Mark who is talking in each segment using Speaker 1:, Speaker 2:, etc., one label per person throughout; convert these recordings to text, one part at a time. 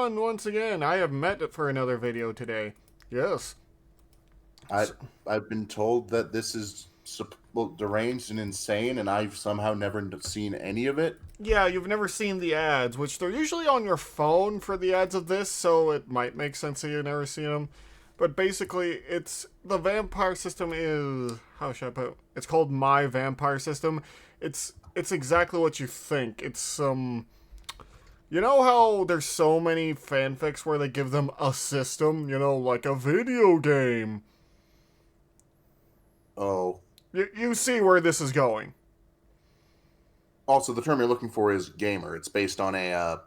Speaker 1: on once again. I have met for another video today. Yes.
Speaker 2: I've been told that this is deranged and insane, and I've somehow never seen any of it.
Speaker 1: Yeah, you've never seen the ads, which they're usually on your phone for the ads of this, so it might make sense that you've never seen them. But basically, it's the vampire system is, how should I put it? It's called My Vampire System. It's exactly what you think. It's you know how there's so many fanfics where they give them a system, like a video game.
Speaker 2: Oh.
Speaker 1: You see where this is going.
Speaker 2: Also, the term you're looking for is gamer. It's based on
Speaker 1: Yeah,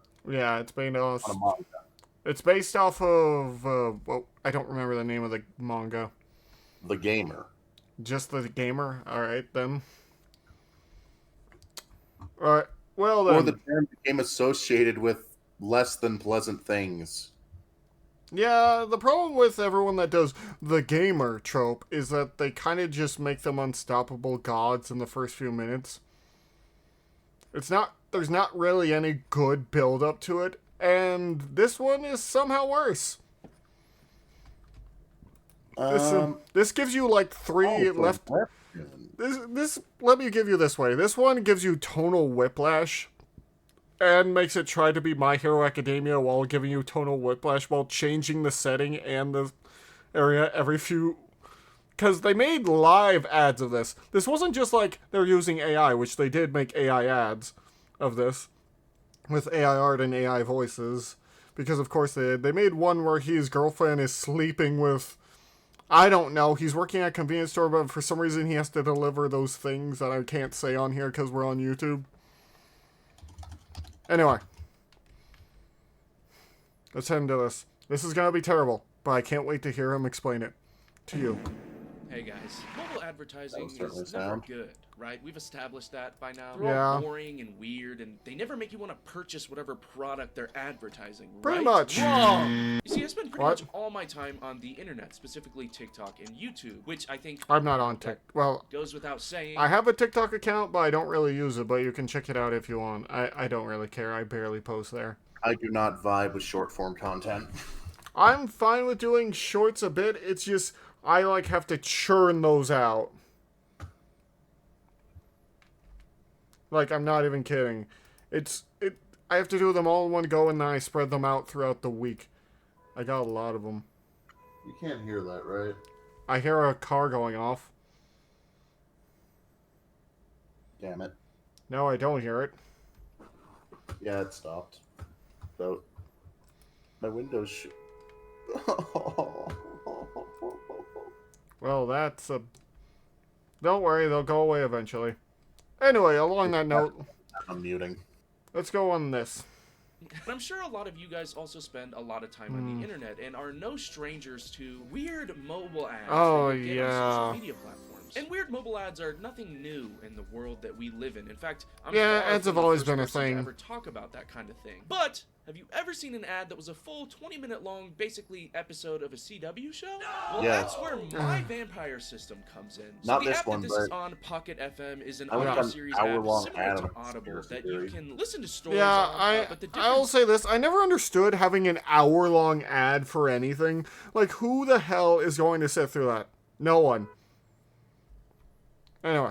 Speaker 1: it's based off.
Speaker 2: on a manga.
Speaker 1: It's based off of. Well, I don't remember the name of the manga.
Speaker 2: The Gamer.
Speaker 1: Just the gamer. All right then. All right. Well then.
Speaker 2: Or the term became associated with less than pleasant things.
Speaker 1: Yeah, the problem with everyone that does the gamer trope is that they kind of just make them unstoppable gods in the first few minutes. There's not really any good build up to it, and this one is somehow worse. This gives you like three left. This let me give you this way. This one gives you tonal whiplash and makes it try to be My Hero Academia while giving you tonal whiplash while changing the setting and the area every few... Because they made live ads of this. This wasn't just like they're using AI, which they did make AI ads of this. With AI art and AI voices. Because of course they did. They made one where his girlfriend is sleeping with... I don't know. He's working at a convenience store, but for some reason he has to deliver those things that I can't say on here because we're on YouTube. Anyway. Let's head into this. This is going to be terrible, but I can't wait to hear him explain it to you.
Speaker 3: Hey guys, mobile advertising is never good, right? We've established that by now. They're all boring and weird, and they never make you want to purchase whatever product they're advertising, right?
Speaker 1: Pretty much.
Speaker 3: Wrong! You see, I spend pretty much all my time on the internet, specifically TikTok and YouTube, which I think...
Speaker 1: I'm not on TikTok. Well,
Speaker 3: goes without saying.
Speaker 1: I have a TikTok account, but I don't really use it, but you can check it out if you want. I don't really care. I barely post there.
Speaker 2: I do not vibe with short-form content.
Speaker 1: I'm fine with doing shorts a bit. It's just... I, have to churn those out. I'm not even kidding. I have to do them all in one go, and then I spread them out throughout the week. I got a lot of them.
Speaker 2: You can't hear that, right?
Speaker 1: I hear a car going off.
Speaker 2: Damn it.
Speaker 1: No, I don't hear it.
Speaker 2: Yeah, it stopped. So, my window's...
Speaker 1: Well, that's a... Don't worry, they'll go away eventually. Anyway, along that note...
Speaker 2: I'm muting.
Speaker 1: Let's go on this.
Speaker 3: But I'm sure a lot of you guys also spend a lot of time on the internet and are no strangers to weird mobile ads
Speaker 1: Oh,
Speaker 3: that you get
Speaker 1: yeah.
Speaker 3: on social media platforms. And weird mobile ads are nothing new in the world that we live in. In fact, I'm
Speaker 1: Yeah,
Speaker 3: far
Speaker 1: ads
Speaker 3: from
Speaker 1: have always
Speaker 3: the
Speaker 1: been a
Speaker 3: first person to
Speaker 1: thing.
Speaker 3: ever talk about that kind of thing. But have you ever seen an ad that was a full 20-minute long, basically episode of a CW show? Well,
Speaker 2: Yes.
Speaker 3: that's where My Vampire System comes in. So
Speaker 2: Not
Speaker 3: the
Speaker 2: this
Speaker 3: app
Speaker 2: one,
Speaker 3: that this is
Speaker 2: but
Speaker 3: on Pocket FM is an
Speaker 2: I went
Speaker 3: audio
Speaker 2: on
Speaker 3: series app
Speaker 2: hour-long
Speaker 3: similar
Speaker 2: ad
Speaker 3: to
Speaker 2: of
Speaker 3: Audible
Speaker 2: conspiracy
Speaker 3: that you
Speaker 2: theory.
Speaker 3: can listen to stories
Speaker 1: Yeah,
Speaker 3: on. But the
Speaker 1: I'll
Speaker 3: difference...
Speaker 1: say this. I never understood having an hour-long ad for anything. Who the hell is going to sit through that? No one. Anyway.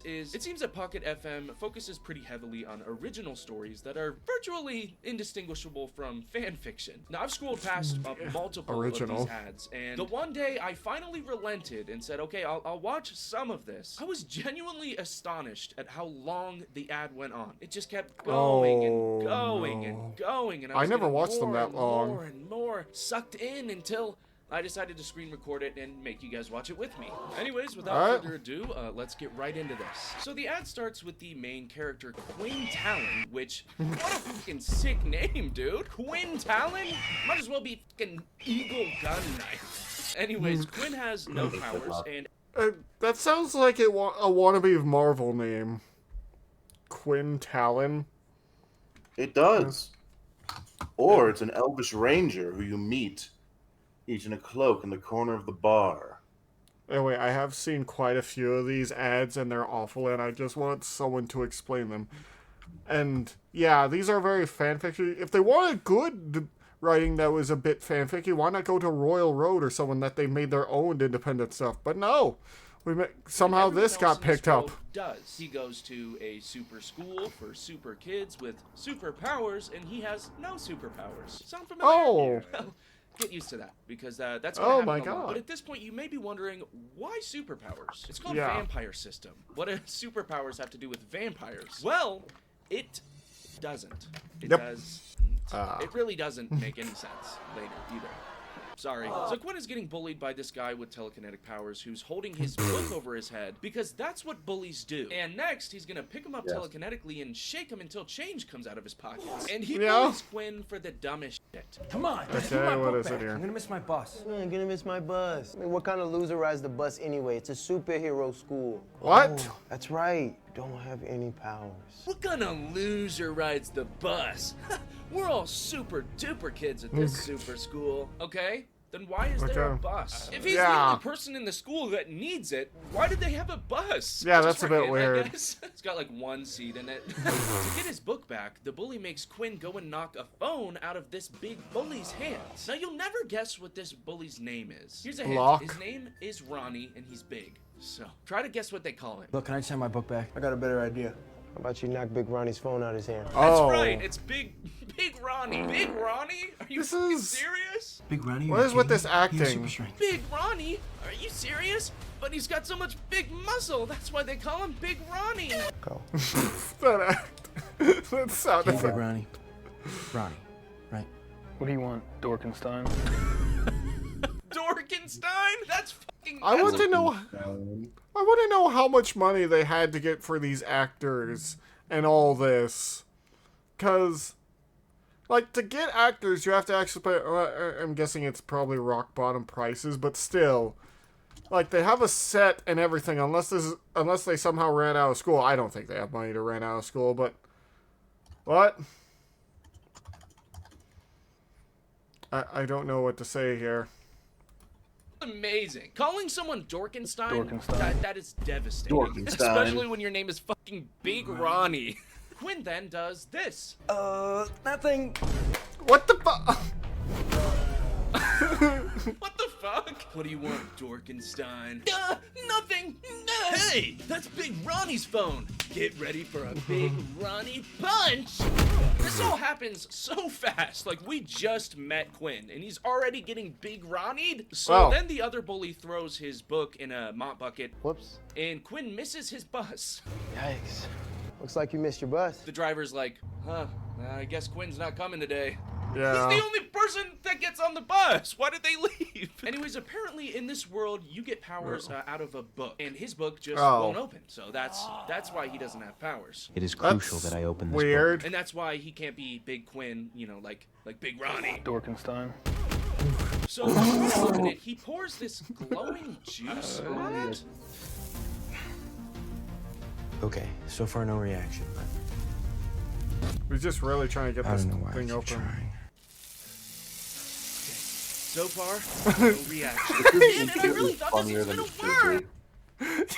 Speaker 3: It seems that Pocket FM focuses pretty heavily on original stories that are virtually indistinguishable from fan fiction. Now, I've scrolled past multiple of these ads, and the one day I finally relented and said, okay, I'll watch some of this. I was genuinely astonished at how long the ad went on. It just kept going and going and going, and I was
Speaker 1: never
Speaker 3: getting
Speaker 1: watched them
Speaker 3: more
Speaker 1: that
Speaker 3: and
Speaker 1: long.
Speaker 3: more and more sucked in until... I decided to screen record it and make you guys watch it with me. Anyways, without further ado, let's get right into this. So the ad starts with the main character, Quinn Talon, which, what a fucking sick name, dude. Quinn Talon? Might as well be fucking Eagle Gun Knife. Anyways, Quinn has no powers, and...
Speaker 1: That sounds like a wannabe Marvel name. Quinn Talon.
Speaker 2: It does. Or it's an elvish ranger who you meet, each in a cloak in the corner of the bar.
Speaker 1: Anyway, I have seen quite a few of these ads, and they're awful, and I just want someone to explain them. And, yeah, these are very fanfiction. If they wanted good... writing that was a bit fanficky. Why not go to Royal Road or someone that they made their own independent stuff? But no, somehow this got picked up.
Speaker 3: He goes to a super school for super kids with superpowers, and he has no superpowers. Sound familiar?
Speaker 1: Oh.
Speaker 3: Well, get used to that, because that's going to happen a lot.
Speaker 1: God.
Speaker 3: But at this point, you may be wondering, why superpowers? It's called
Speaker 1: Yeah.
Speaker 3: vampire system. What do superpowers have to do with vampires? Well, it doesn't. It
Speaker 1: Yep.
Speaker 3: does. It really doesn't make any sense later either. Sorry. So Quinn is getting bullied by this guy with telekinetic powers who's holding his book over his head, because that's what bullies do. And next, he's gonna pick him up telekinetically and shake him until change comes out of his pockets. And he bullies Quinn for the dumbest shit.
Speaker 4: Come on,
Speaker 1: Okay, what is it here?
Speaker 4: I'm gonna miss my bus.
Speaker 5: I'm gonna miss my bus. I mean, what kind of loser rides the bus anyway? It's a superhero school.
Speaker 1: What?
Speaker 5: Oh, that's right. Don't have any powers.
Speaker 3: What kind of loser rides the bus? We're all super duper kids at this super school. Okay, then why is there a bus? If he's the only person in the school that needs it, why did they have a bus?
Speaker 1: Yeah,
Speaker 3: Just
Speaker 1: that's a
Speaker 3: for
Speaker 1: bit
Speaker 3: him,
Speaker 1: weird.
Speaker 3: I guess. It's got like one seat in it. To get his book back, the bully makes Quinn go and knock a phone out of this big bully's hands. Now you'll never guess what this bully's name is. Here's a hint.
Speaker 1: Block.
Speaker 3: His name is Ronnie, and he's big. So try to guess what they call him.
Speaker 4: Look, can I just have my book back?
Speaker 5: I got a better idea. How about you knock Big Ronnie's phone out his hand?
Speaker 3: That's right. It's Big Ronnie. Big Ronnie? Are you
Speaker 1: This
Speaker 3: fucking
Speaker 1: is-
Speaker 3: serious?
Speaker 4: Big Ronnie.
Speaker 1: What is with this
Speaker 4: He has
Speaker 1: acting?
Speaker 4: super strength.
Speaker 3: Big Ronnie? Are you serious? But he's got so much big muscle. That's why they call him Big Ronnie.
Speaker 5: Go.
Speaker 1: That act. That sound
Speaker 4: Big
Speaker 1: effect.
Speaker 4: Ronnie. Ronnie, right?
Speaker 6: What do you want, Dorkenstein?
Speaker 3: Dorkenstein? That's fucking.
Speaker 1: I want
Speaker 3: that's
Speaker 1: to know. I want to know how much money they had to get for these actors and all this, cause, like, to get actors, you have to actually pay. I'm guessing it's probably rock bottom prices, but still, like, they have a set and everything. Unless they somehow ran out of school. I don't think they have money to rent out of school, but what? I don't know what to say here.
Speaker 3: amazing. Calling someone Dorkenstein, that is devastating.
Speaker 2: Dorkenstein.
Speaker 3: Especially when your name is fucking Big Ronnie. Quinn then does this.
Speaker 4: Nothing.
Speaker 1: What the fuck?
Speaker 3: What the fuck? What do you want, Dorkenstein? Nothing. Hey, that's Big Ronnie's phone. Get ready for a Big Ronnie punch. This all happens so fast. Like, we just met Quinn, and he's already getting Big Ronnied. So then the other bully throws his book in a mop bucket.
Speaker 5: Whoops.
Speaker 3: And Quinn misses his bus.
Speaker 5: Yikes. Looks like you missed your bus.
Speaker 3: The driver's like, I guess Quinn's not coming today.
Speaker 1: Yeah.
Speaker 3: He's the only person that gets on the bus. Why did they leave? Anyways, apparently in this world, you get powers out of a book. And his book just won't open. So that's why he doesn't have powers.
Speaker 7: It is crucial that I open this
Speaker 1: weird.
Speaker 3: And that's why he can't be Big Quinn, you know, like Big Ronnie.
Speaker 6: Dorkenstein.
Speaker 3: So when you open it, he pours this glowing juice on it.
Speaker 4: Okay, so far no reaction.
Speaker 1: We're just really trying to get
Speaker 4: I
Speaker 1: this
Speaker 4: don't know why I
Speaker 1: thing
Speaker 4: keep
Speaker 1: open.
Speaker 4: trying.
Speaker 3: So far, no reaction. And I really thought this was gonna work.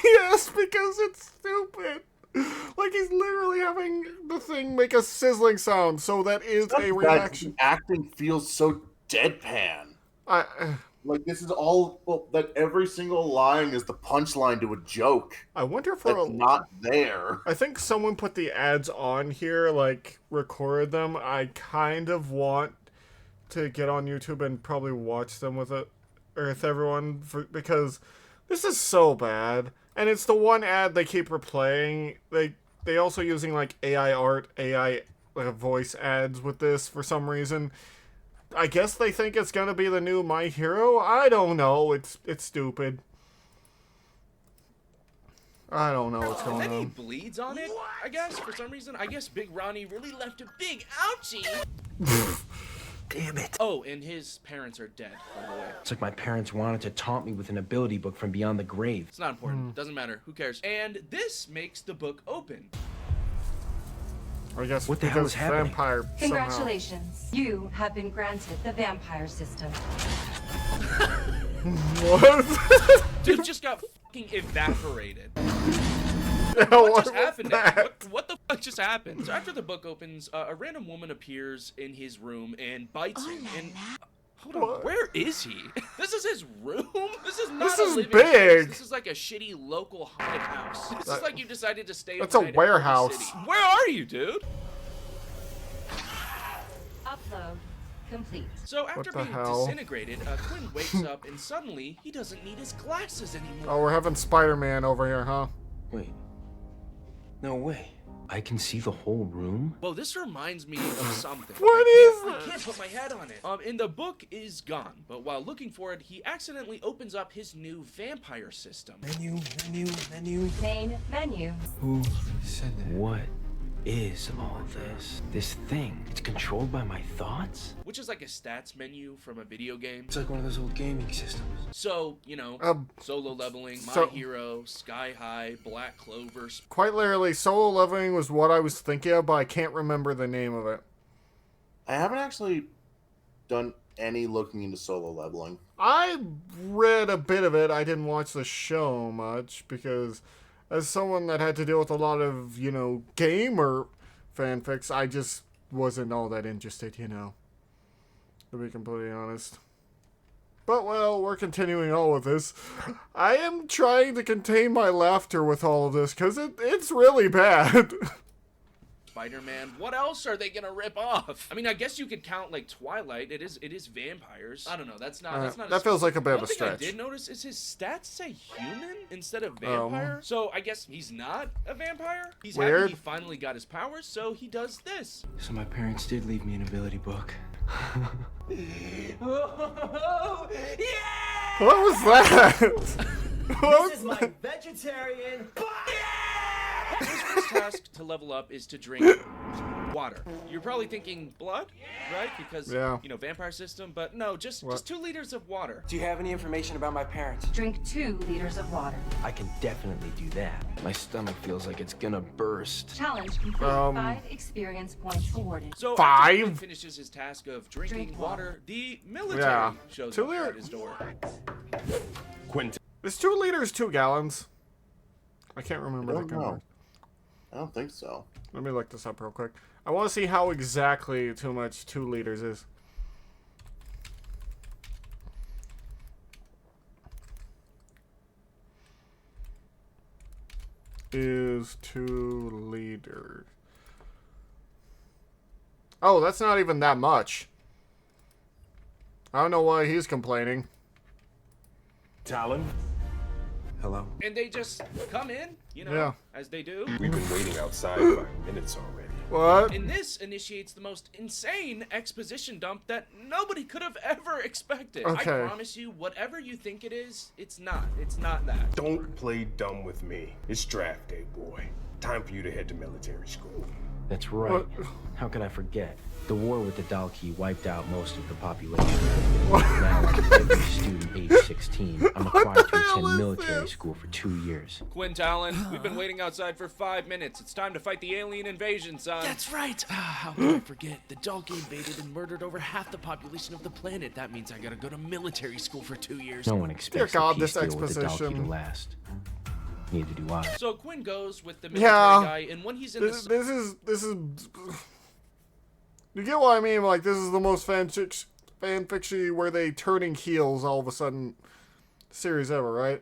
Speaker 1: Yes, because it's stupid. Like, he's literally having the thing make a sizzling sound, so that is a reaction.
Speaker 2: Acting feels so deadpan. Like, this is all, like, every single line is the punchline to a joke.
Speaker 1: I wonder if
Speaker 2: that's not there.
Speaker 1: I think someone put the ads on here, like, recorded them. I kind of want to get on YouTube and probably watch them with everyone, because this is so bad. And it's the one ad they keep replaying. They also using, like, AI art, AI voice ads with this for some reason. I guess they think it's gonna be the new My Hero. I don't know. It's stupid. I don't know what's going on.
Speaker 3: And then he bleeds on it, I guess, for some reason. I guess Big Ronnie really left a big ouchie.
Speaker 4: Damn it.
Speaker 3: Oh, and his parents are dead, by the way.
Speaker 4: It's like my parents wanted to taunt me with an ability book from beyond the grave.
Speaker 3: It's not important. Doesn't matter. Who cares? And this makes the book open.
Speaker 1: I guess
Speaker 4: what the hell is happening?
Speaker 1: Vampire
Speaker 8: Congratulations. You have been granted the vampire system.
Speaker 1: What?
Speaker 3: Dude just got fucking evaporated. What just happened? What the fuck just happened? So after the book opens, a random woman appears in his room and bites him. And hold on, where is he? This is his room? This is not a living
Speaker 1: big.
Speaker 3: space. This is like a shitty local haunted house. This is like you decided to stay.
Speaker 1: That's a
Speaker 3: overnight in
Speaker 1: warehouse.
Speaker 3: City. Where are you, dude?
Speaker 8: Upload complete.
Speaker 3: So after
Speaker 1: the
Speaker 3: being
Speaker 1: hell?
Speaker 3: disintegrated, Quinn wakes up and suddenly he doesn't need his glasses anymore.
Speaker 1: Oh, we're having Spider-Man over here, huh?
Speaker 4: Wait. No way. I can see the whole room?
Speaker 3: Well, this reminds me of something.
Speaker 1: What
Speaker 3: I
Speaker 1: is
Speaker 3: can't put my head on it. And the book is gone, but while looking for it, he accidentally opens up his new vampire system.
Speaker 4: Menu.
Speaker 8: Main menu.
Speaker 4: Who said that? What is all this? This thing, it's controlled by my thoughts?
Speaker 3: Which is like a stats menu from a video game.
Speaker 4: It's like one of those old gaming systems.
Speaker 3: So, you know, solo leveling, My Hero, Sky High, Black Clover.
Speaker 1: Quite literally, solo leveling was what I was thinking of, but I can't remember the name of it.
Speaker 2: I haven't actually done any looking into solo leveling.
Speaker 1: I read a bit of it. I didn't watch the show much because as someone that had to deal with a lot of, you know, gamer fanfics, I just wasn't all that interested, you know, to be completely honest. But, well, we're continuing on with this. I am trying to contain my laughter with all of this because it's really bad.
Speaker 3: Spider-Man. What else are they gonna rip off? I mean, I guess you could count like Twilight. It is vampires. I don't know. That's not.
Speaker 1: That feels like a bit of a
Speaker 3: One thing
Speaker 1: stretch.
Speaker 3: I did notice is his stats say human instead of vampire. So I guess he's not a vampire. He's
Speaker 1: Weird.
Speaker 3: happy he finally got his powers, so he does this.
Speaker 4: So my parents did leave me an ability book.
Speaker 5: Oh, yeah!
Speaker 1: What was that?
Speaker 5: This is my vegetarian.
Speaker 3: His first task to level up is to drink water. You're probably thinking blood, right? Because, you know, vampire system, but no, just 2 liters of water.
Speaker 5: Do you have any information about my parents?
Speaker 8: Drink 2 liters of water.
Speaker 4: I can definitely do that. My stomach feels like it's gonna burst.
Speaker 8: Challenge complete. 5 experience points awarded.
Speaker 3: So
Speaker 1: 5?
Speaker 3: after he finishes his task of drinking water, the military shows up at his door.
Speaker 1: Is 2 liters 2 gallons? I can't remember the conversion.
Speaker 2: I don't think so.
Speaker 1: Let me look this up real quick. I want to see how exactly too much 2 liters is. Is 2 liters. Oh, that's not even that much. I don't know why he's complaining.
Speaker 7: Talon?
Speaker 4: Hello?
Speaker 3: And they just come in, you know, as they do.
Speaker 7: We've been waiting outside 5 minutes already.
Speaker 1: What?
Speaker 3: And this initiates the most insane exposition dump that nobody could have ever expected.
Speaker 1: Okay.
Speaker 3: I promise you, whatever you think it is, it's not. It's not that.
Speaker 7: Don't play dumb with me. It's draft day, boy. Time for you to head to military school.
Speaker 4: That's right.
Speaker 1: What?
Speaker 4: How could I forget? The war with the Dalki wiped out most of the population. Now, like every student age 16, I'm required to attend military school for 2 years.
Speaker 3: Quinn Talon, we've been waiting outside for 5 minutes. It's time to fight the alien invasion, son.
Speaker 9: That's right. How could I forget? The Dalki invaded and murdered over half the population of the planet. That means I gotta go to military school for 2 years.
Speaker 4: No one expects
Speaker 1: Dear God,
Speaker 4: the peace
Speaker 1: this
Speaker 4: deal with the Dalki
Speaker 1: exposition.
Speaker 4: to last. Neither do I.
Speaker 3: So Quinn goes with the military guy, and when he's in
Speaker 1: This is you get what I mean? Like, this is the most fanfiction where they turning heels all of a sudden series ever, right?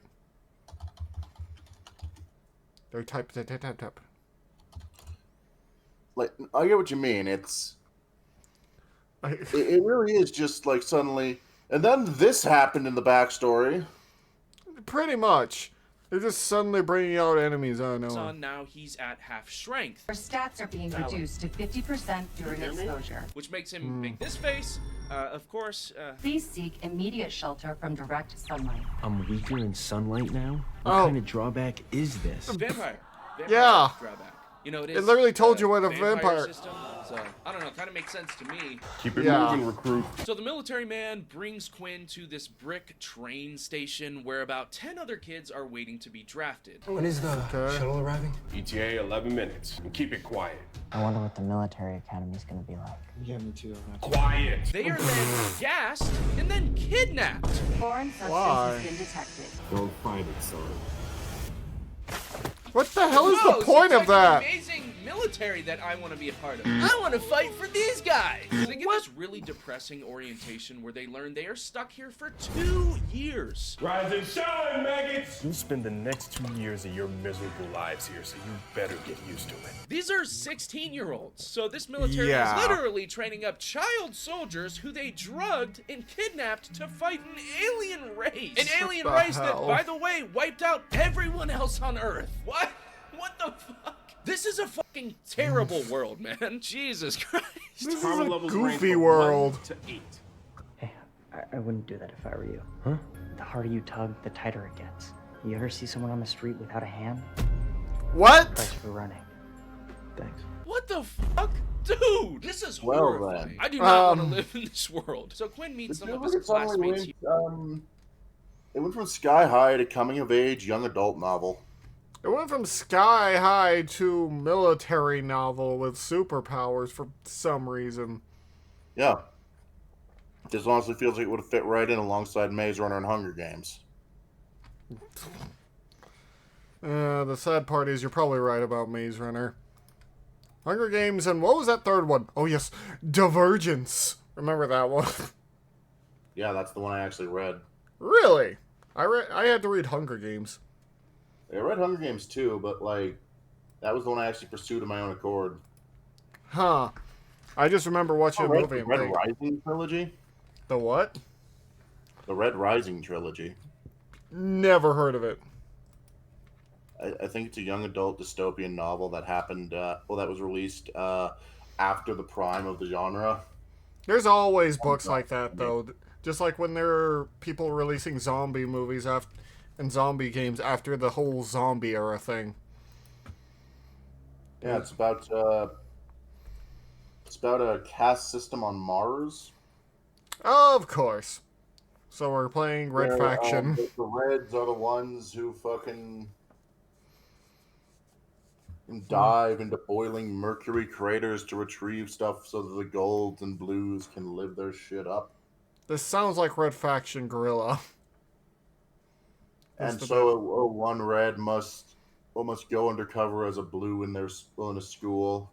Speaker 1: They're type.
Speaker 2: Like, I get what you mean. It really is just like suddenly, and then this happened in the backstory.
Speaker 1: Pretty much. They're just suddenly bringing out enemies out of nowhere.
Speaker 3: son, now he's at half strength.
Speaker 8: Your stats are being reduced to 50% during exposure.
Speaker 3: Which makes him make this face. Of course,
Speaker 8: Please seek immediate shelter from direct sunlight.
Speaker 4: I'm weaker in sunlight now? What kind of drawback is this?
Speaker 3: vampire.
Speaker 1: Yeah.
Speaker 3: Drawback. You know, it
Speaker 1: It literally told you what a
Speaker 3: vampire
Speaker 1: vampire-
Speaker 3: system, so, I don't know, kind of makes sense to me.
Speaker 7: Keep it moving, recruit.
Speaker 3: So the military man brings Quinn to this brick train station where about 10 other kids are waiting to be drafted.
Speaker 5: When is the shuttle arriving?
Speaker 7: ETA 11 minutes. And keep it quiet.
Speaker 10: I wonder what the military academy is going to be like.
Speaker 5: Yeah, me too.
Speaker 7: Quiet!
Speaker 3: They are then gassed and then kidnapped.
Speaker 8: Foreign substance
Speaker 1: Why?
Speaker 8: has been detected.
Speaker 7: Go find it, son.
Speaker 1: What the hell is the
Speaker 3: Whoa,
Speaker 1: point
Speaker 3: seems
Speaker 1: of
Speaker 3: like
Speaker 1: that?
Speaker 3: an amazing military that I want to be a part of.
Speaker 9: I want to fight for these guys.
Speaker 3: They get this really depressing orientation where they learn they are stuck here for 2 years.
Speaker 7: Rise and shine, maggots! You spend the next 2 years of your miserable lives here, so you better get used to it.
Speaker 3: These are 16-year-olds, so this military
Speaker 1: Yeah.
Speaker 3: is literally training up child soldiers who they drugged and kidnapped to fight an alien race. An alien
Speaker 1: the
Speaker 3: race
Speaker 1: hell?
Speaker 3: that, by the way, wiped out everyone else on Earth. What? What the fuck? This is a fucking terrible world, man. Jesus Christ.
Speaker 1: This is
Speaker 7: Power
Speaker 1: a
Speaker 7: levels range
Speaker 1: goofy
Speaker 7: from
Speaker 1: world.
Speaker 7: 1 to 8.
Speaker 10: Hey, I wouldn't do that if I were you.
Speaker 4: Huh?
Speaker 10: The harder you tug, the tighter it gets. You ever see someone on the street without a hand? Price
Speaker 1: What?
Speaker 10: for running. Thanks.
Speaker 3: What the fuck? Dude, this is
Speaker 2: Well,
Speaker 3: horrifying.
Speaker 2: then.
Speaker 3: I do not want to
Speaker 1: Um,
Speaker 3: live in this world. So Quinn meets some of
Speaker 2: It
Speaker 3: his classmates here.
Speaker 2: went from Sky High to coming of age young adult novel.
Speaker 1: It went from Sky High to military novel with superpowers for some reason.
Speaker 2: Yeah. This honestly feels like it would have fit right in alongside Maze Runner and Hunger Games.
Speaker 1: The sad part is you're probably right about Maze Runner. Hunger Games, and what was that third one? Oh yes, Divergence. Remember that one?
Speaker 2: Yeah, that's the one I actually read.
Speaker 1: Really? I had to read Hunger Games.
Speaker 2: I read Hunger Games too, but like that was the one I actually pursued of my own accord.
Speaker 1: Huh. I just remember watching a
Speaker 2: read
Speaker 1: movie
Speaker 2: the
Speaker 1: and
Speaker 2: Red
Speaker 1: think,
Speaker 2: Rising trilogy.
Speaker 1: the what?
Speaker 2: The Red Rising trilogy.
Speaker 1: Never heard of it.
Speaker 2: I think it's a young adult dystopian novel that happened. That was released after the prime of the genre.
Speaker 1: There's always books like that, though. Just like when there are people releasing zombie movies and zombie games after the whole zombie era thing.
Speaker 2: Yeah, it's about a caste system on Mars.
Speaker 1: Of course. So we're playing Red
Speaker 2: where,
Speaker 1: Faction.
Speaker 2: The Reds are the ones who fucking dive into boiling mercury craters to retrieve stuff so that the golds and blues can live their shit up.
Speaker 1: This sounds like Red Faction Gorilla.
Speaker 2: And so a one red must go undercover as a blue in a school.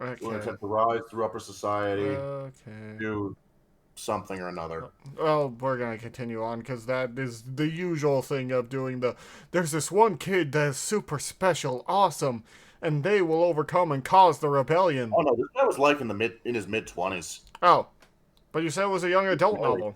Speaker 1: Okay.
Speaker 2: Will attempt to rise through upper society,
Speaker 1: Okay.
Speaker 2: do something or another.
Speaker 1: Well, we're gonna continue on because that is the usual thing of doing there's this one kid that's super special, awesome, and they will overcome and cause the rebellion.
Speaker 2: Oh no, this guy was like in his mid-20s.
Speaker 1: Oh, but you said it was a young adult novel.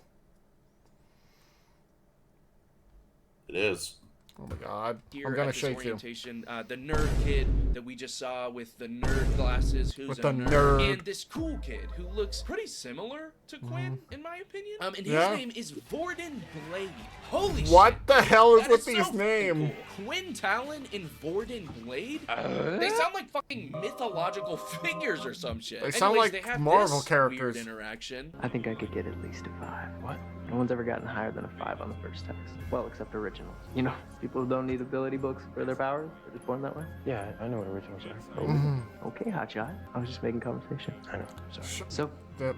Speaker 2: It is.
Speaker 1: Oh my god,
Speaker 3: Here
Speaker 1: I'm gonna
Speaker 3: at this
Speaker 1: shake you.
Speaker 3: orientation, the nerd kid that we just saw with the nerd glasses, who's
Speaker 1: With
Speaker 3: a
Speaker 1: the
Speaker 3: nerd,
Speaker 1: nerd.
Speaker 3: and this cool kid who looks pretty similar to Quinn, in my opinion. And his
Speaker 1: Yeah.
Speaker 3: name is Vorden Blade. Holy shit!
Speaker 1: What the hell is
Speaker 3: That
Speaker 1: with
Speaker 3: so
Speaker 1: these
Speaker 3: fucking
Speaker 1: names?
Speaker 3: cool. Quinn Talon and Vorden Blade? They sound like fucking mythological figures or some shit.
Speaker 1: They sound
Speaker 3: Anyways,
Speaker 1: like
Speaker 3: they have
Speaker 1: Marvel
Speaker 3: this
Speaker 1: characters.
Speaker 3: Weird interaction.
Speaker 10: I think I could get at least a 5. What? No one's ever gotten higher than a 5 on the first test. Well, except originals. You know, people who don't need ability books for their powers. They're just born that way.
Speaker 4: Yeah, I know what originals are.
Speaker 1: Mm-hmm.
Speaker 10: Okay, hotshot. I was just making conversation.
Speaker 4: I know. Sorry.
Speaker 10: So,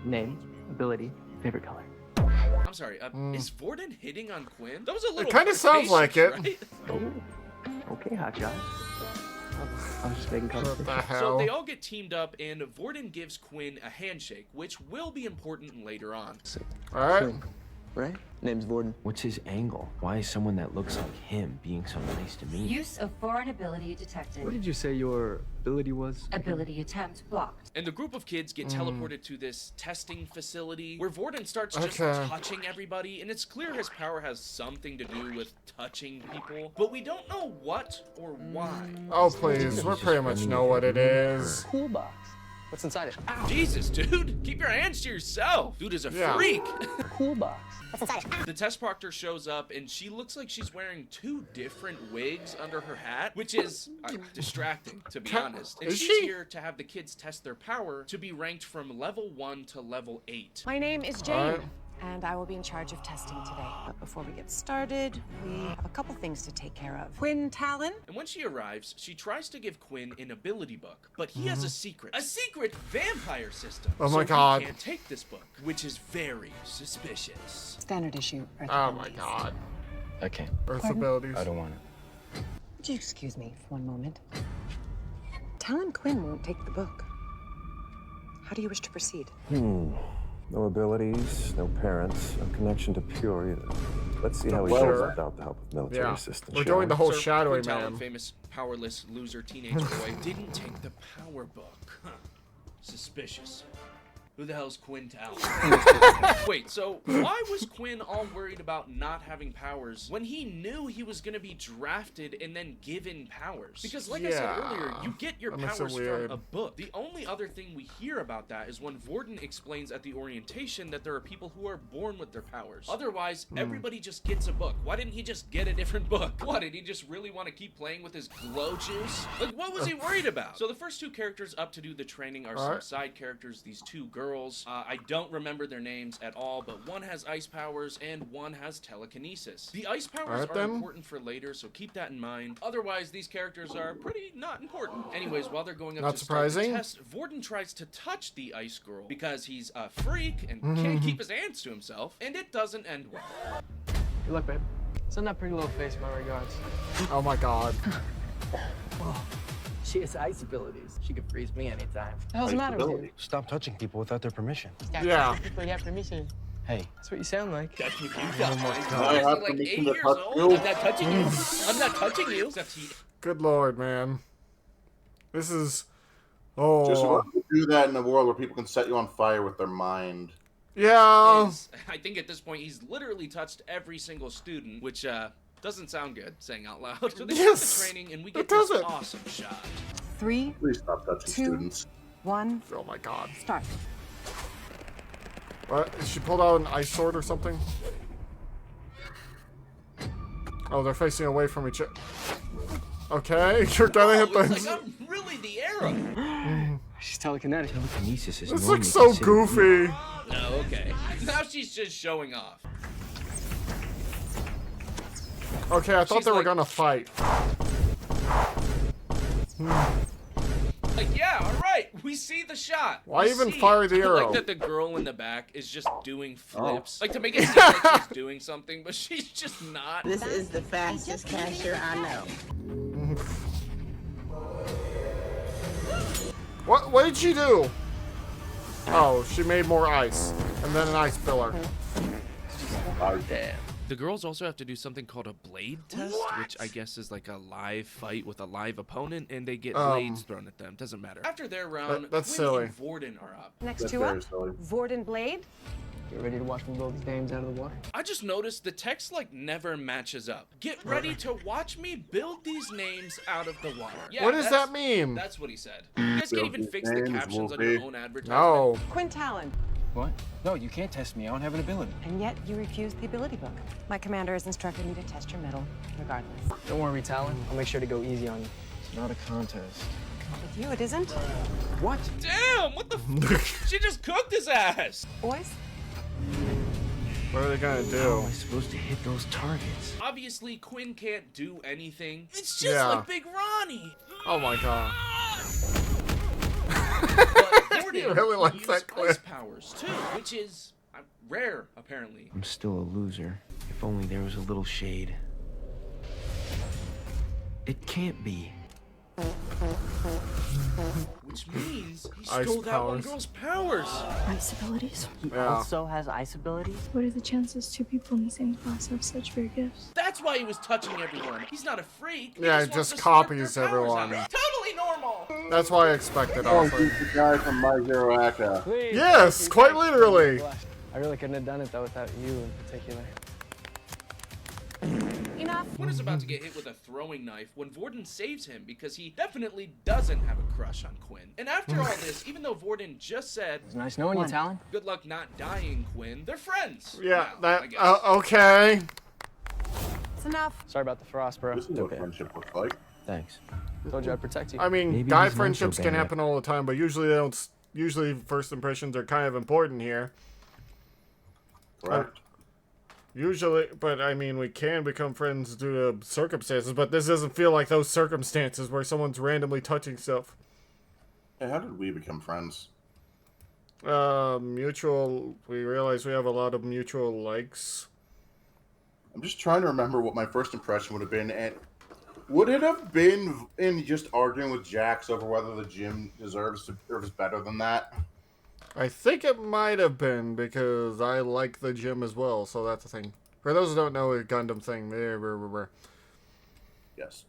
Speaker 10: name, ability, favorite color.
Speaker 3: I'm sorry, is Vorden hitting on Quinn? That was a little.
Speaker 1: It kinda sounds like it.
Speaker 3: flirtatious, right?
Speaker 10: Oh, okay, hotshot. I was just making
Speaker 1: What
Speaker 10: conversation.
Speaker 1: the
Speaker 3: So
Speaker 1: hell?
Speaker 3: they all get teamed up, and Vorden gives Quinn a handshake, which will be important later on.
Speaker 1: Alright.
Speaker 5: Right? Name's Vorden.
Speaker 4: What's his angle? Why is someone that looks like him being so nice to me?
Speaker 8: Use of foreign ability detected.
Speaker 6: What did you say your ability was?
Speaker 8: Ability attempt blocked.
Speaker 3: And the group of kids get teleported to this testing facility where Vorden starts just
Speaker 1: Okay.
Speaker 3: touching everybody, and it's clear his power has something to do with touching people, but we don't know what or why.
Speaker 1: Oh please, we pretty much know what it is.
Speaker 5: Cool box. What's inside it?
Speaker 3: Jesus, dude, keep your hands to yourself. Dude is a
Speaker 1: Yeah.
Speaker 3: freak.
Speaker 5: Cool box.
Speaker 3: The test proctor shows up, and she looks like she's wearing 2 different wigs under her hat, which is distracting, to be honest. And
Speaker 1: Is
Speaker 3: she's
Speaker 1: she?
Speaker 3: here to have the kids test their power to be ranked from level 1 to level 8.
Speaker 11: My name is Jane,
Speaker 1: Alright.
Speaker 11: and I will be in charge of testing today. But before we get started, we have a couple things to take care of. Quinn Talon?
Speaker 3: And when she arrives, she tries to give Quinn an ability book, but he has a secret vampire system.
Speaker 1: Oh
Speaker 3: so
Speaker 1: my god.
Speaker 3: he can't take this book, which is very suspicious.
Speaker 11: Standard issue.
Speaker 1: Oh my god.
Speaker 4: I can't.
Speaker 1: Earth abilities.
Speaker 4: I don't want it.
Speaker 11: Would you excuse me for one moment? Talon Quinn won't take the book. How do you wish to proceed?
Speaker 12: No abilities, no parents, no connection to Pure either. Let's see how he does without the help of military assistance.
Speaker 1: We're doing the whole
Speaker 3: Sir
Speaker 1: shadowing,
Speaker 3: Quinn Talon,
Speaker 1: man.
Speaker 3: famous powerless loser teenage boy, didn't take the power book. Huh. Suspicious. Who the hell's Quinn Talon? Wait, so why was Quinn all worried about not having powers when he knew he was going to be drafted and then given powers? Because like I said earlier, you get your powers from a book. The only other thing we hear about that is when Vorden explains at the orientation that there are people who are born with their powers. Otherwise, everybody just gets a book. Why didn't he just get a different book? What, did he just really want to keep playing with his glow juice? Like, what was he worried about? So the first two characters up to do the training are some side characters, these two girls. I don't remember their names at all, but one has ice powers and one has telekinesis. The ice powers are important for later, so keep that in mind. Otherwise, these characters are pretty not important. Anyways, while they're going up to start the test, Vorden tries to touch the ice girl because he's a freak and can't keep his hands to himself, and it doesn't end well.
Speaker 10: Good luck, babe. Send that pretty little face my regards.
Speaker 1: Oh my god.
Speaker 10: She has ice abilities. She can freeze me anytime. What the hell's the matter with you?
Speaker 12: Stop touching people without their permission.
Speaker 1: Yeah.
Speaker 10: People you have permission. Hey. That's what you sound like.
Speaker 3: That's what you sound like. I'm like 8 years old. I'm not touching you. I'm not touching you.
Speaker 1: Good lord, man. This is... Oh.
Speaker 2: Just do that in a world where people can set you on fire with their mind.
Speaker 1: Yeah.
Speaker 3: I think at this point, he's literally touched every single student, which, doesn't sound good, saying out loud. So they start the training, and we get this awesome shot.
Speaker 11: 3,
Speaker 2: Please stop touching
Speaker 11: 2,
Speaker 2: students.
Speaker 11: 1.
Speaker 1: Oh my god.
Speaker 11: Start.
Speaker 1: What? She pulled out an ice sword or something? Oh, they're facing away from each other. Okay, you're gonna hit the...
Speaker 3: It's like, I'm really the arrow.
Speaker 10: She's telekinetic.
Speaker 4: Telekinesis is
Speaker 1: This looks so goofy.
Speaker 3: No, okay. Now she's just showing off.
Speaker 1: Okay, I thought they were gonna fight.
Speaker 3: Like, yeah, alright, we see the shot.
Speaker 1: Why even fire the arrow?
Speaker 3: Like that the girl in the back is just doing flips. Like to make it seem like she's doing something, but she's just not.
Speaker 13: This is the fastest cashier I know.
Speaker 1: What did she do? Oh, she made more ice. And then an ice pillar.
Speaker 3: Damn. The girls also have to do something called a blade test, which I guess is like a live fight with a live opponent, and they get blades thrown at them. Doesn't matter. After their round,
Speaker 1: that's
Speaker 3: Quinn
Speaker 1: silly.
Speaker 3: and Vorden are up.
Speaker 11: Next two up. Vorden Blade.
Speaker 10: You ready to watch me blow these names out of the water?
Speaker 3: I just noticed the text like never matches up. Get ready to watch me build these names out of the water. Yeah,
Speaker 1: what does that mean?
Speaker 3: That's what he said. You guys can't even fix the captions on your own advertisement.
Speaker 1: No.
Speaker 11: Quinn Talon.
Speaker 6: What? No, you can't test me. I don't have an ability.
Speaker 11: And yet you refused the ability book. My commander has instructed me to test your mettle, regardless.
Speaker 10: Don't worry, Talon. I'll make sure to go easy on you.
Speaker 12: It's not a contest.
Speaker 11: With you, it isn't.
Speaker 10: What?
Speaker 3: Damn, what the f? She just cooked his ass.
Speaker 11: Boys?
Speaker 1: What are they gonna
Speaker 4: How
Speaker 1: do?
Speaker 4: am I supposed to hit those targets?
Speaker 3: Obviously, Quinn can't do anything. It's just like Big Ronnie.
Speaker 1: Oh my god.
Speaker 3: But Vorden
Speaker 1: really likes
Speaker 3: used
Speaker 1: that clip.
Speaker 3: ice powers too, which is rare apparently.
Speaker 4: I'm still a loser. If only there was a little shade. It can't be.
Speaker 3: Which means he
Speaker 1: Ice
Speaker 3: stole that one
Speaker 1: powers.
Speaker 3: girl's powers.
Speaker 14: Ice abilities.
Speaker 10: He
Speaker 1: Yeah.
Speaker 10: also has ice abilities?
Speaker 14: What are the chances two people in the same class have such rare gifts?
Speaker 3: That's why he was touching everyone. He's not a freak. He
Speaker 1: Yeah,
Speaker 3: just
Speaker 1: he
Speaker 3: wants
Speaker 1: just
Speaker 3: to snort their
Speaker 1: copies
Speaker 3: powers
Speaker 1: everyone.
Speaker 3: out. Totally normal.
Speaker 1: That's why I expected,
Speaker 2: Oh,
Speaker 1: honestly.
Speaker 2: he's the guy from My Hero Academia.
Speaker 10: Please.
Speaker 1: Yes, quite literally.
Speaker 10: I really couldn't have done it though without you in particular.
Speaker 11: Enough.
Speaker 3: Quinn is about to get hit with a throwing knife when Vorden saves him because he definitely doesn't have a crush on Quinn. And after all this, even though Vorden just said,
Speaker 10: It's nice knowing you, Talon.
Speaker 3: good luck not dying, Quinn, they're friends.
Speaker 1: Yeah,
Speaker 3: Now, I guess.
Speaker 1: okay.
Speaker 11: It's enough.
Speaker 10: Sorry about the frost, bro.
Speaker 2: This is what friendship looks like.
Speaker 4: Thanks.
Speaker 10: Told you I'd protect you.
Speaker 1: I mean,
Speaker 4: Maybe
Speaker 1: guy
Speaker 4: he's not so
Speaker 1: friendships can
Speaker 4: bad.
Speaker 1: happen all the time, but usually they don't. Usually, first impressions are kind of important here.
Speaker 2: Correct.
Speaker 1: Usually, but I mean, we can become friends due to circumstances, but this doesn't feel like those circumstances where someone's randomly touching stuff.
Speaker 2: Hey, how did we become friends?
Speaker 1: Mutual. We realize we have a lot of mutual likes.
Speaker 2: I'm just trying to remember what my first impression would have been, and Would it have been in just arguing with Jax over whether the gym deserves better than that?
Speaker 1: I think it might have been because I like the gym as well, so that's the thing. For those who don't know, a Gundam thing.
Speaker 2: Yes.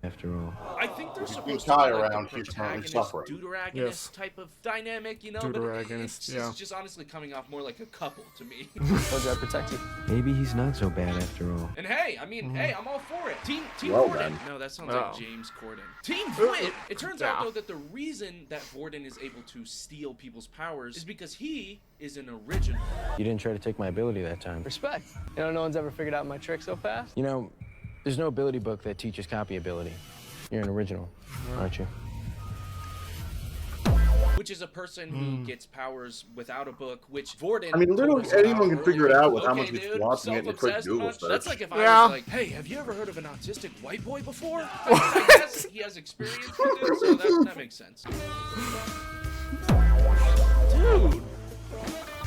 Speaker 4: After all,
Speaker 3: I think they're supposed
Speaker 2: tie
Speaker 3: to be like
Speaker 2: around,
Speaker 3: the
Speaker 2: she's currently
Speaker 3: protagonist,
Speaker 2: suffering.
Speaker 3: deuteragonist
Speaker 1: Yes.
Speaker 3: type of dynamic, you know, but it's just honestly coming off more like a couple to me.
Speaker 10: Told you I'd protect you.
Speaker 4: maybe he's not so bad after all.
Speaker 3: And hey, I mean, hey, I'm all for it. Team
Speaker 2: Well
Speaker 3: Vorden.
Speaker 2: done.
Speaker 3: No, that sounds like James Corden. Team Vorden. It turns out though that the reason that Vorden is able to steal people's powers is because he is an original.
Speaker 4: You didn't try to take my ability that time.
Speaker 10: Respect. You know, no one's ever figured out my trick so fast.
Speaker 4: You know, there's no ability book that teaches copy ability. You're an original, aren't you?
Speaker 3: Which is a person who gets powers without a book, which Vorden.
Speaker 2: I mean, literally anyone can figure it out with how much he's watching it in a quick Google search.
Speaker 3: That's like if I was like, hey, have you ever heard of an autistic white boy before? I guess he has experience with it, so that makes sense. Dude.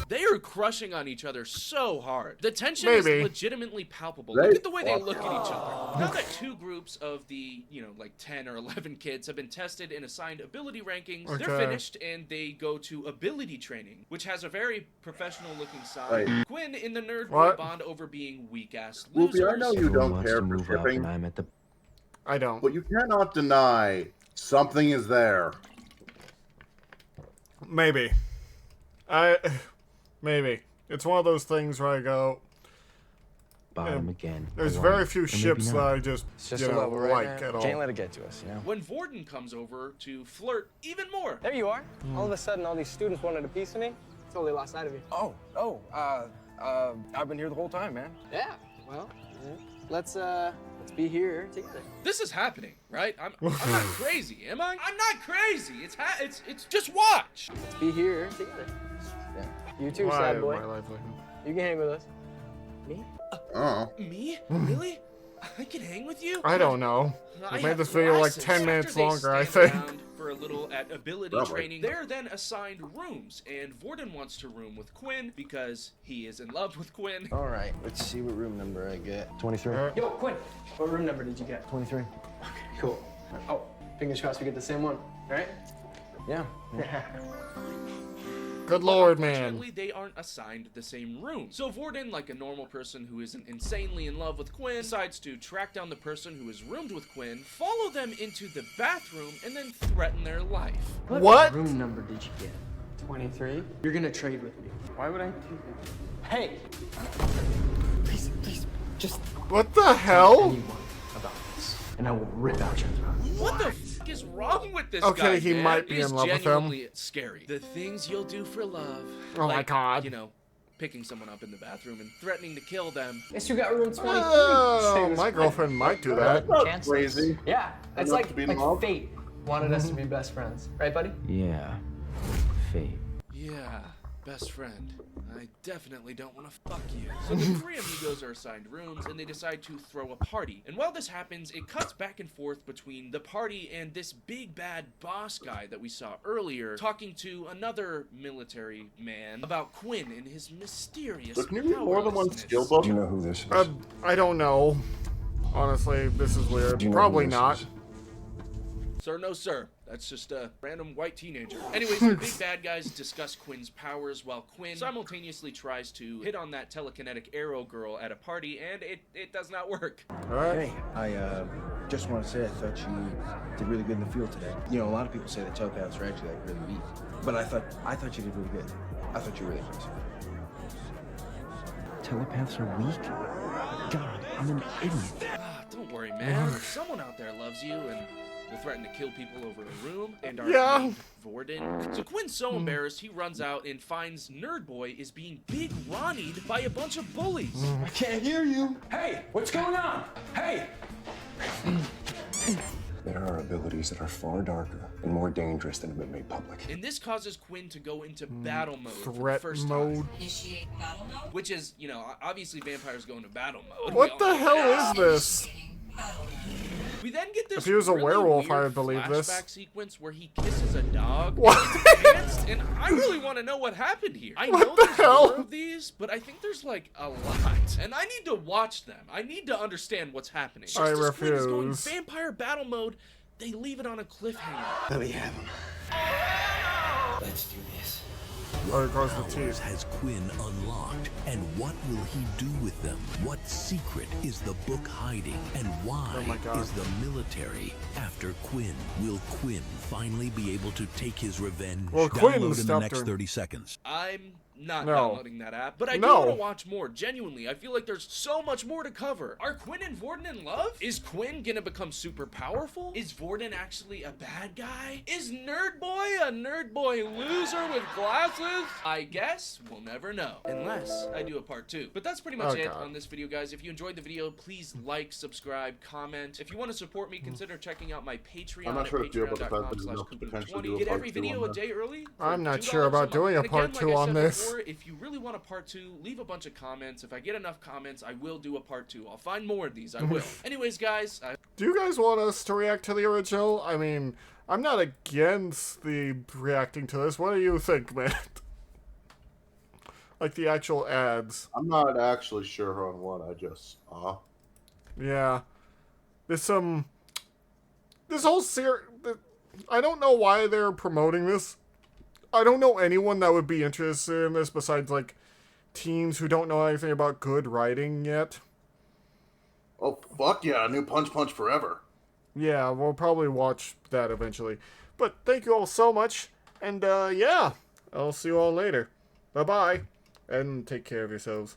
Speaker 3: They are crushing on each other so hard. The tension is legitimately palpable. Look at the way they look at each other. Now that two groups of the, like 10 or 11 kids have been tested and assigned ability rankings, they're finished and they go to ability training, which has a very professional looking side.
Speaker 2: Right.
Speaker 3: Quinn in the nerd boy bond over being weak-ass losers.
Speaker 2: Luffy, I know you don't care for shipping.
Speaker 1: I don't.
Speaker 2: But you cannot deny something is there.
Speaker 1: Maybe. Maybe. It's one of those things where I go...
Speaker 4: Bottom again.
Speaker 1: There's very few ships that I just, like at all.
Speaker 10: Can't let it get to us, you know?
Speaker 3: When Vorden comes over to flirt even more.
Speaker 5: There you are. All of a sudden, all these students wanted a piece of me. Totally lost sight of you.
Speaker 6: I've been here the whole time, man.
Speaker 5: Yeah, well, let's be here together.
Speaker 3: This is happening, right? I'm not crazy, am I? I'm not crazy. It's just watch.
Speaker 5: Let's be here together. Yeah. You too, sad boy. You can hang with us. Me?
Speaker 3: Me? Really? I can hang with you?
Speaker 1: I don't know. We made this video like 10 minutes longer, I think.
Speaker 3: For a little at ability training, they're then assigned rooms, and Vorden wants to room with Quinn because he is in love with Quinn.
Speaker 6: All right, let's see what room number I get.
Speaker 4: 23.
Speaker 5: Yo, Quinn, what room number did you get?
Speaker 4: 23.
Speaker 5: Okay, cool. Oh, fingers crossed we get the same one, right?
Speaker 6: Yeah.
Speaker 1: Good lord, man.
Speaker 3: Unfortunately, they aren't assigned the same room. So Vorden, like a normal person who isn't insanely in love with Quinn, decides to track down the person who is roomed with Quinn, follow them into the bathroom, and then threaten their life.
Speaker 1: What
Speaker 10: room number did you get? 23? You're gonna trade with me.
Speaker 6: Why would I?
Speaker 10: Hey! Please, just...
Speaker 1: What the hell?
Speaker 10: Anyone about this, and I will rip out your throat.
Speaker 3: What the f is wrong with this guy,
Speaker 1: Okay, he might be in love with him.
Speaker 3: Genuinely scary. The things you'll do for love.
Speaker 1: Oh my god.
Speaker 3: You know, picking someone up in the bathroom and threatening to kill them.
Speaker 5: Guess you got room 23.
Speaker 1: Oh, my girlfriend might do that.
Speaker 2: That's crazy.
Speaker 5: Yeah, it's like fate wanted us to be best friends. Right, buddy?
Speaker 4: Yeah. Fate.
Speaker 3: Yeah, best friend. I definitely don't want to fuck you. So the three amigos are assigned rooms, and they decide to throw a party. And while this happens, it cuts back and forth between the party and this big bad boss guy that we saw earlier, talking to another military man about Quinn and his mysterious
Speaker 2: Can you read more than one skill book?
Speaker 12: Do you know who this is?
Speaker 1: I don't know. Honestly, this is weird. Probably not.
Speaker 3: Sir, no sir. That's just a random white teenager. Anyways, the big bad guys discuss Quinn's powers while Quinn simultaneously tries to hit on that telekinetic arrow girl at a party, and it does not work.
Speaker 6: Hey, I just want to say I thought you did really good in the field today. You know, a lot of people say that telepaths are actually like really weak, but I thought you did really good. I thought you were really impressive.
Speaker 4: Telepaths are weak? God, I'm an idiot.
Speaker 3: Don't worry, man. Someone out there loves you and will threaten to kill people over a room and are named Vorden. So Quinn's so embarrassed, he runs out and finds Nerd Boy is being big Ronnied by a bunch of bullies.
Speaker 6: I can't hear you. Hey, what's going on? Hey!
Speaker 12: There are abilities that are far darker and more dangerous than have been made public.
Speaker 3: And this causes Quinn to go into battle mode for
Speaker 1: Threat
Speaker 3: the first
Speaker 1: mode.
Speaker 3: time. Initiate battle mode? Which is, obviously vampires go into battle mode.
Speaker 1: What the hell is this?
Speaker 3: We then get this
Speaker 1: if he was a
Speaker 3: really
Speaker 1: werewolf,
Speaker 3: weird
Speaker 1: I would believe this.
Speaker 3: flashback sequence where he kisses a dog.
Speaker 1: What?
Speaker 3: And I really want to know what happened here. I
Speaker 1: What
Speaker 3: know
Speaker 1: the
Speaker 3: there's
Speaker 1: hell?
Speaker 3: more of these, but I think there's like a lot. And I need to watch them. I need to understand what's happening.
Speaker 1: I
Speaker 3: Just as Quinn is going
Speaker 1: refuse.
Speaker 3: vampire battle mode, they leave it on a cliffhanger.
Speaker 15: Let me have him. Let's do this.
Speaker 1: What
Speaker 16: powers has Quinn unlocked, and what will he do with them? What secret is the book hiding, and why is the military after Quinn? Will Quinn finally be able to take his revenge?
Speaker 1: Well,
Speaker 16: Download in the next 30 seconds.
Speaker 3: I'm not
Speaker 1: No.
Speaker 3: downloading that app, but I do
Speaker 1: No.
Speaker 3: want to watch more. Genuinely, I feel like there's so much more to cover. Are Quinn and Vorden in love? Is Quinn gonna become super powerful? Is Vorden actually a bad guy? Is Nerd Boy a Nerd Boy loser with glasses? I guess we'll never know, unless I do a part 2. But that's pretty much it on this video, guys. If you enjoyed the video, please like, subscribe, comment. If you want to support me, consider checking out my Patreon at patreon.com/Kubu20. Get every video a day early.
Speaker 1: I'm not sure about doing a part 2 on this.
Speaker 3: If you really want a part 2, leave a bunch of comments. If I get enough comments, I will do a part 2. I'll find more of these. I will. Anyways, guys.
Speaker 1: Do you guys want us to react to the original? I mean, I'm not against the reacting to this. What do you think, man? Like the actual ads.
Speaker 2: I'm not actually sure on what I just saw.
Speaker 1: Yeah. This whole series, I don't know why they're promoting this. I don't know anyone that would be interested in this besides, like, teens who don't know anything about good writing yet.
Speaker 2: Oh, fuck yeah, new Punch Forever.
Speaker 1: Yeah, we'll probably watch that eventually. But thank you all so much, and, yeah, I'll see you all later. Bye-bye, and take care of yourselves.